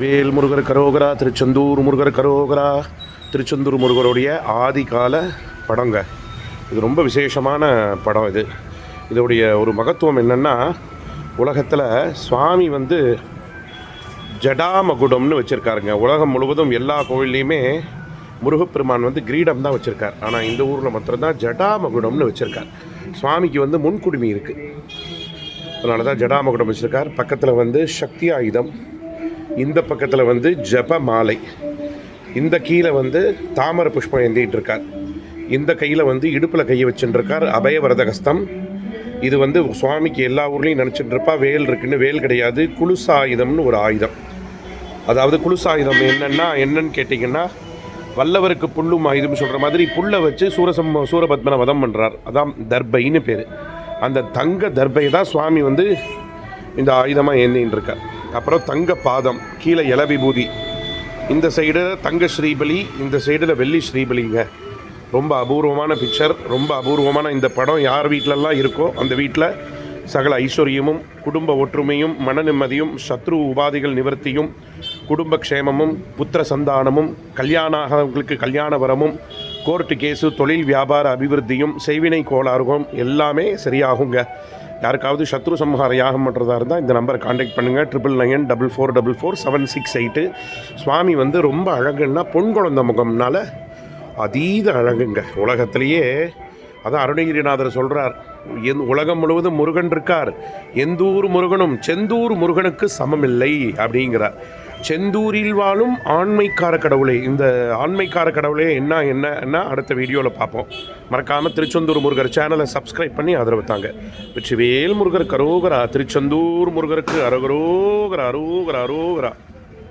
வேல் முருகர் கரோகரா, திருச்செந்தூர் முருகர் கரோகரா. திருச்செந்தூர் முருகருடைய ஆதிகால படங்க. இது ரொம்ப விசேஷமான படம். இதோடைய ஒரு மகத்துவம் என்னென்னா, உலகத்தில் சுவாமி ஜடாமகுடம்னு வச்சுருக்காருங்க. உலகம் முழுவதும் எல்லா கோவில்லையுமே முருகப்பெருமான் கிரீடம் தான் வச்சுருக்கார். ஆனால் இந்த ஊரில் மாத்திரம்தான் ஜடாமகுடம்னு வச்சுருக்கார். சுவாமிக்கு முன்குடுமி இருக்குது, அதனால தான் ஜடாமகுடம் வச்சுருக்கார். பக்கத்தில் சக்தி ஆயுதம், இந்த பக்கத்தில் ஜப மாலை, இந்த கீழே தாமரை புஷ்பம் ஏந்திகிட்டு இருக்கார். இந்த கையில் இடுப்பில் கையை வச்சுட்டுருக்கார், அபயவரதகஸ்தம். இது சுவாமிக்கு எல்லா ஊர்லேயும் நினச்சிட்டு இருப்பா வேல் இருக்குன்னு. வேல் கிடையாது, குலுசாயுதம்னு ஒரு ஆயுதம். அதாவது குலுசாயுதம் என்னன்னு கேட்டிங்கன்னா, வல்லவருக்கு புல்லும் ஆயுதம் சொல்கிற மாதிரி புல்லை வச்சு சூரபத்மனை வதம் பண்ணுறார். அதான் தர்பைன்னு பேர். அந்த தங்க தர்பை தான் சுவாமி இந்த ஆயுதமாக ஏந்தின்னு இருக்கார். அப்புறம் தங்க பாதம், கீழே இல விபூதி, இந்த சைடில் தங்க ஸ்ரீபலி, இந்த சைடில் வெள்ளி ஸ்ரீபலிங்க. ரொம்ப அபூர்வமான பிக்சர், ரொம்ப அபூர்வமான இந்த படம். யார் வீட்டிலலாம் இருக்கோ அந்த வீட்டில் சகல ஐஸ்வர்யமும், குடும்ப ஒற்றுமையும், மன நிம்மதியும், சத்ரு உபாதிகள் நிவர்த்தியும், குடும்ப க்ஷேமமும், புத்திர சந்தானமும், கல்யாணங்களுக்கு கல்யாண வரமும், கோர்ட்டு கேஸு, தொழில் வியாபார அபிவிருத்தியும், செய்வினை கோளாறும் எல்லாமே சரியாகுங்க. யாருக்காவது சத்ரு சம்ஹார யாகம் பண்ணுறதா இருந்தால் இந்த நம்பரை காண்டாக்ட் பண்ணுங்கள். 9994444768. சுவாமி ரொம்ப அழகுன்னா பொன் குழந்த முகம்னால அதீத அழகுங்க. உலகத்திலேயே அதான் அருணகிரிநாதர் சொல்கிறார், உலகம் முழுவதும் முருகன் இருக்கார், எந்தூர் முருகனும் செந்தூர் முருகனுக்கு சமமில்லை அப்படிங்கிறார். செந்தூரில் வாழும் ஆண்மைக்கார கடவுளே. இந்த ஆண்மைக்கார கடவுளே என்ன அடுத்த வீடியோவில் பார்ப்போம். மறக்காமல் திருச்செந்தூர் முருகர் சேனலை சப்ஸ்கிரைப் பண்ணி ஆதரவு தாங்க. வெற்றிவேல் முருகர் கரோகரா. திருச்செந்தூர் முருகருக்கு அரோகரா அரோகரா அரோகரா.